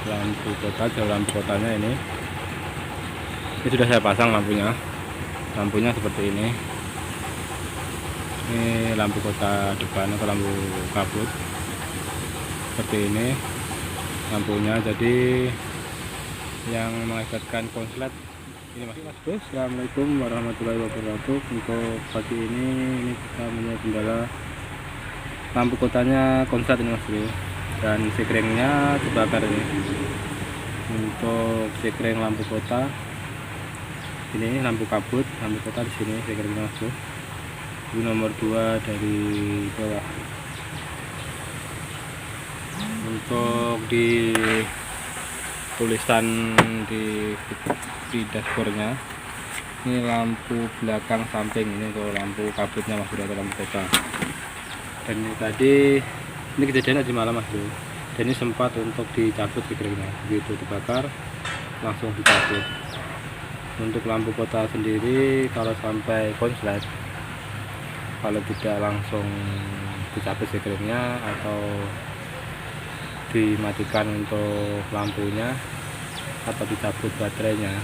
lampu kota, jalur lampu kotanya ini sudah saya pasang lampunya seperti ini lampu kota depan atau lampu kabut seperti ini lampunya. Jadi yang mengakibatkan konslet ini Mas Bro. Assalamualaikum warahmatullahi wabarakatuh. Untuk pagi ini kita punya kendala lampu kotanya konslet ini Mas Bro, dan sekringnya terbakar ini. Untuk sekring lampu kota ini, lampu kabut lampu kota di sini sekringnya Mas Bro. Ini nomor 2 dari bawah. Untuk di tulisan di dashboardnya ini lampu belakang samping, ini untuk lampu kabutnya Mas Bro atau lampu kota. Dan ini tadi ini kejadiannya di malam Mas Bro, dan ini sempat untuk dicabut sekringnya, begitu terbakar langsung dicabut. Untuk lampu kota sendiri kalau sampai konslet, kalau tidak langsung dicabut sekringnya atau dimatikan untuk lampunya atau dicabut baterainya,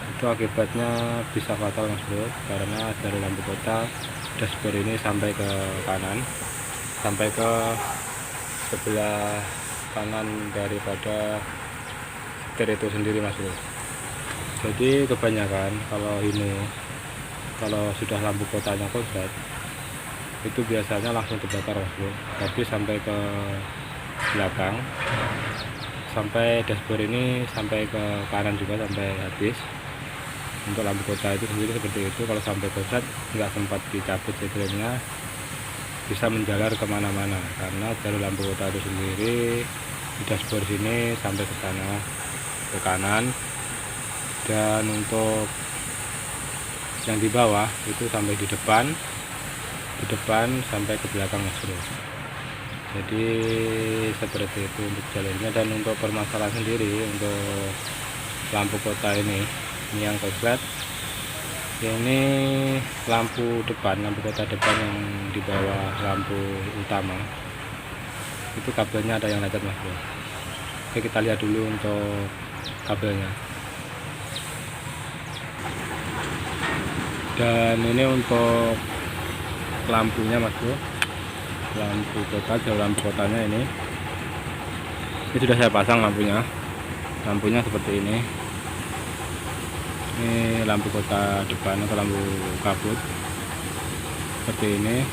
itu akibatnya bisa fatal Mas Bro, karena dari lampu kota dashboard ini sampai ke kanan, sampai ke sebelah kanan daripada setir itu sendiri Mas Bro. Jadi kebanyakan kalau sudah lampu kotanya konslet itu biasanya langsung terbakar Mas Bro, tapi sampai ke belakang, sampai dashboard ini sampai ke kanan juga sampai habis. Untuk lampu kota itu sendiri seperti itu, kalau sampai konslet nggak sempat dicabut sekringnya bisa menjalar kemana-mana, karena jalur lampu kota itu sendiri di dashboard sini sampai ke sana ke kanan, dan untuk yang di bawah itu sampai di depan sampai ke belakang Mas Bro. Jadi seperti itu untuk jalurnya. Dan untuk permasalahan sendiri untuk lampu kota ini yang konslet, ini lampu kota depan yang di bawah lampu utama itu kabelnya ada yang lecet Mas Bro. Oke, kita lihat dulu untuk kabelnya. Dan ini untuk lampunya Mas Bro, lampu kota, jalur lampu kotanya ini sudah saya pasang lampunya seperti ini lampu kota depan atau lampu kabut seperti ini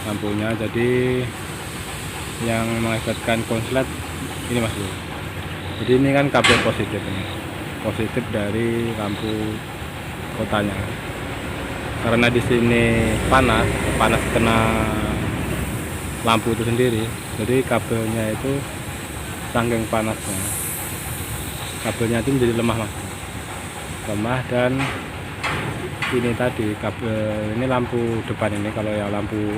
lampunya. Jadi yang mengakibatkan konslet ini Mas Bro, jadi ini kan kabel positif dari lampu kotanya, karena di sini panas kena lampu itu sendiri. Jadi kabelnya itu saking panasnya, kabelnya itu menjadi lemah Mas, dan ini tadi kabel ini lampu depan ini, kalau yang lampu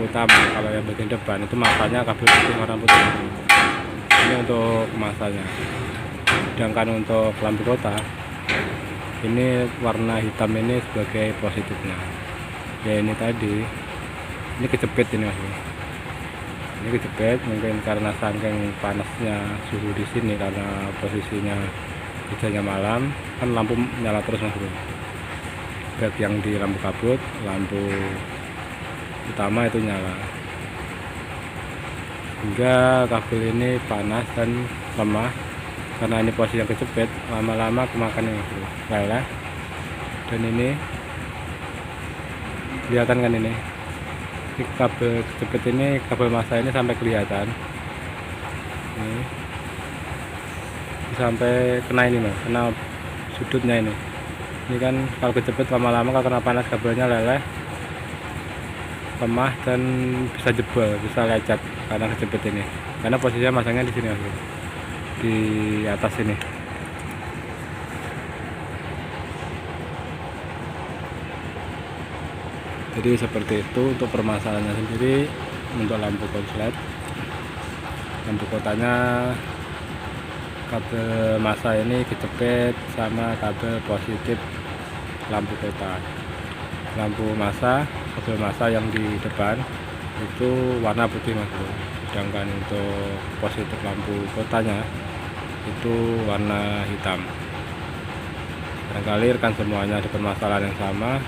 utama, kalau yang bagian depan itu masanya kabel putih warna putih, ini untuk masanya. Sedangkan untuk lampu kota ini warna hitam ini sebagai positifnya. Ya ini tadi, ini kejepit ini Mas. Ini kejepit mungkin karena saking panasnya suhu di sini, karena posisinya kerjanya malam kan lampu nyala terus Mas Bro. Baik yang di lampu kabut, lampu utama itu nyala, hingga kabel ini panas dan lemah. Karena ini posisi yang kejepit, lama-lama kemakan ini Mas Bro, lelah. Dan ini kelihatan kan, ini kabel kejepit ini, kabel masa ini sampai kelihatan ini, sampai kena ini Mas, kena sudutnya ini kan kalau kejepit lama-lama kalau kena panas kabelnya leleh, lemah, dan bisa jebol, bisa lecet karena kejepit ini, karena posisinya masangnya di sini Mas Bro, di atas ini. Jadi seperti itu untuk permasalahannya sendiri. Untuk lampu konslet, lampu kotanya kabel masa ini kejepit sama kabel positif lampu kota. Lampu masa, kabel masa yang di depan itu warna putih Mas Bro, sedangkan untuk positif lampu kotanya itu warna hitam. Barangkali rekan semuanya ada permasalahan yang sama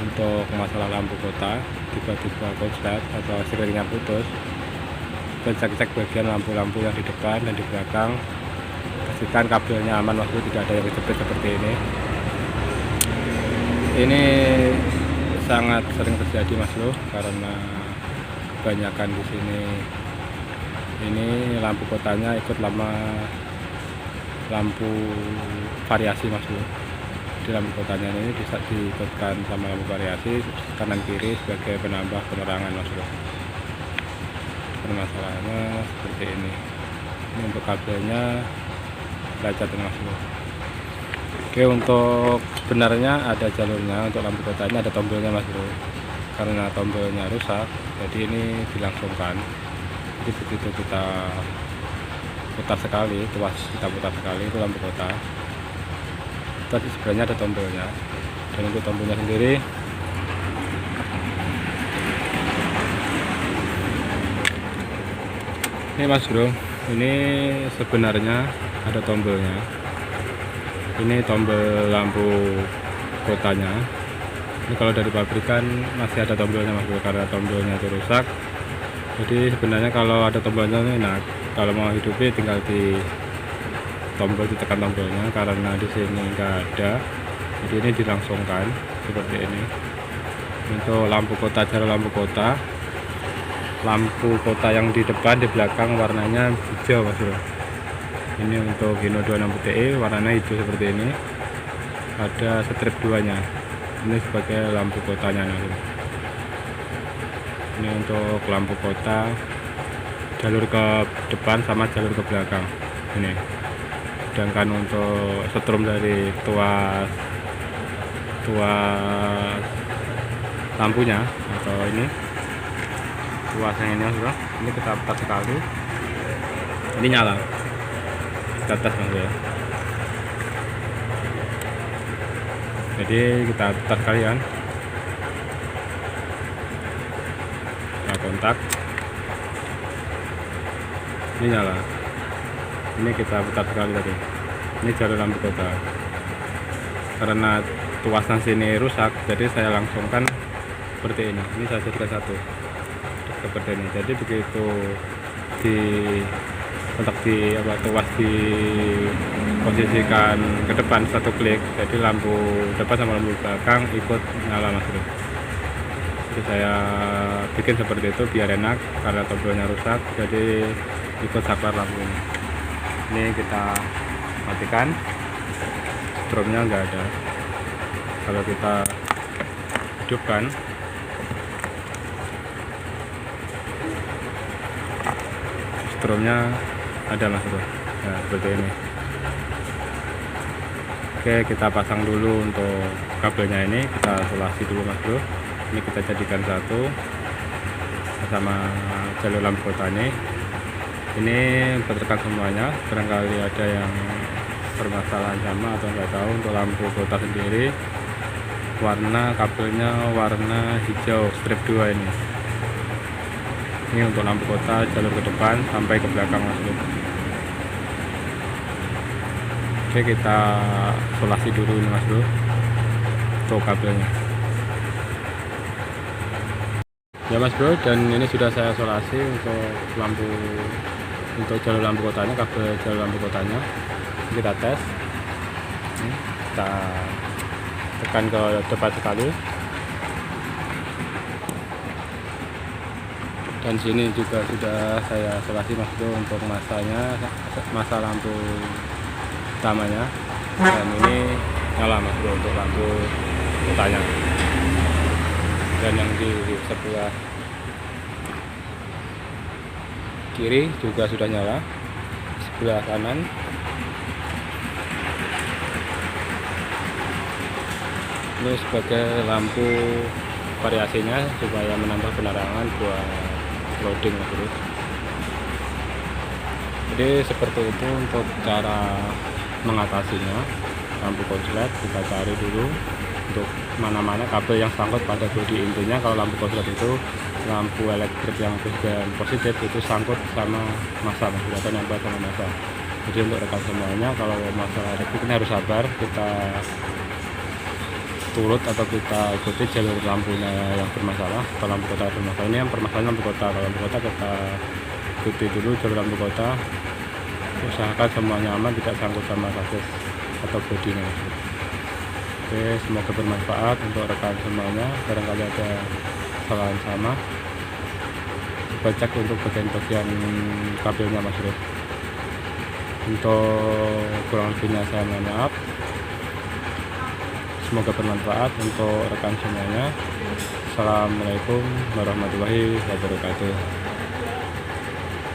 untuk masalah lampu kota, tiba-tiba konslet atau sekelilingnya putus. Cek bagian lampu-lampu yang di depan dan di belakang, pastikan kabelnya aman, maksudnya tidak ada yang kejepit seperti ini. Ini sangat sering terjadi Mas Bro, karena kebanyakan di sini ini lampu kotanya ikut lampu variasi Mas Bro. Di lampu kotanya ini bisa diikutkan sama lampu variasi kanan kiri sebagai penambah penerangan Mas Bro. Permasalahannya seperti ini. Ini untuk kabelnya lecet Mas Bro. Oke, untuk sebenarnya ada jalurnya. Untuk lampu kotanya ada tombolnya Mas Bro. Karena tombolnya rusak, jadi ini dilangsungkan. Jadi begitu kita putar sekali, kita putar sekali itu lampu kota, tadi sebenarnya ada tombolnya. Dan untuk tombolnya sendiri ini Mas Bro, ini sebenarnya ada tombolnya. Ini tombol lampu kotanya. Ini kalau dari pabrikan masih ada tombolnya Mas Bro, karena tombolnya itu rusak. Jadi sebenarnya kalau ada tombolnya ini enak. Kalau mau hidupi tinggal ditekan tombolnya, karena di sini enggak ada. Jadi ini dilangsungkan seperti ini. Untuk lampu kota, jalur lampu kota yang di depan, di belakang warnanya hijau Mas Bro. Ini untuk Hino 26TE warnanya hijau seperti ini. Ada strip 2-nya. Ini sebagai lampu kotanya Mas Bro. Ini untuk lampu kota, jalur ke depan sama jalur ke belakang ini. Sedangkan untuk setrum dari tuas lampunya atau ini tuasnya ini Mas Bro, ini kita putar sekali, ini nyala. Kita tes Mas Bro. Jadi kita putar sekalian, kita kontak, ini nyala. Ini kita putar sekali tadi. Ini jalur lampu kota. Karena tuasnya sini rusak, jadi saya langsungkan seperti ini. Ini saya jadikan satu seperti ini. Jadi begitu tuas diposisikan ke depan satu klik, jadi lampu depan sama lampu belakang ikut nyala Mas Bro. Jadi saya bikin seperti itu biar enak, karena tombolnya rusak, jadi ikut saklar lampu ini. Ini kita matikan, strobnya nggak ada. Kalau kita hidupkan, strobnya ada Mas Bro. Nah, seperti ini. Oke, kita pasang dulu untuk kabelnya ini, kita isolasi dulu Mas Bro. Ini kita jadikan satu sama jalur lampu kota ini. Ini buat rekan semuanya, barangkali ada yang permasalahan sama atau nggak tahu. Untuk lampu kota sendiri warna kabelnya warna hijau strip 2 ini. Ini untuk lampu kota jalur ke depan sampai ke belakang Mas Bro. Oke, kita isolasi dulu ini Mas Bro untuk kabelnya ya Mas Bro. Dan ini sudah saya isolasi untuk jalur lampu kotanya, kabel jalur lampu kotanya. Kita tes, kita tekan ke depan sekali, dan sini juga sudah saya isolasi Mas Bro untuk masa lampu utamanya. Dan ini nyala Mas Bro untuk lampu kotanya. Dan yang di sebelah kiri juga sudah nyala, sebelah kanan. Ini sebagai lampu variasinya supaya menambah penerangan buat loading Mas Bro. Jadi seperti itu untuk cara mengatasinya lampu konslet. Kita cari dulu untuk mana-mana kabel yang sangkut pada bodi. Intinya kalau lampu konslet itu lampu elektrik yang positif itu sangkut sama massa, atau nempel sama massa. Jadi untuk rekan semuanya, kalau masalah elektrik ini harus sabar, kita turut atau kita ikuti jalur lampunya yang bermasalah. Kalau lampu kota bermasalah, ini yang permasalahan lampu kota. Kalau lampu kota kita ikuti dulu jalur lampu kota, usahakan semuanya aman, tidak sangkut sama kasus atau bodinya. Oke, semoga bermanfaat untuk rekan semuanya. Barangkali ada kesalahan sama, coba cek untuk bagian-bagian kabelnya Mas Bro. Untuk kurang lebihnya saya mohon maaf. Semoga bermanfaat untuk rekan semuanya. Assalamualaikum warahmatullahi wabarakatuh.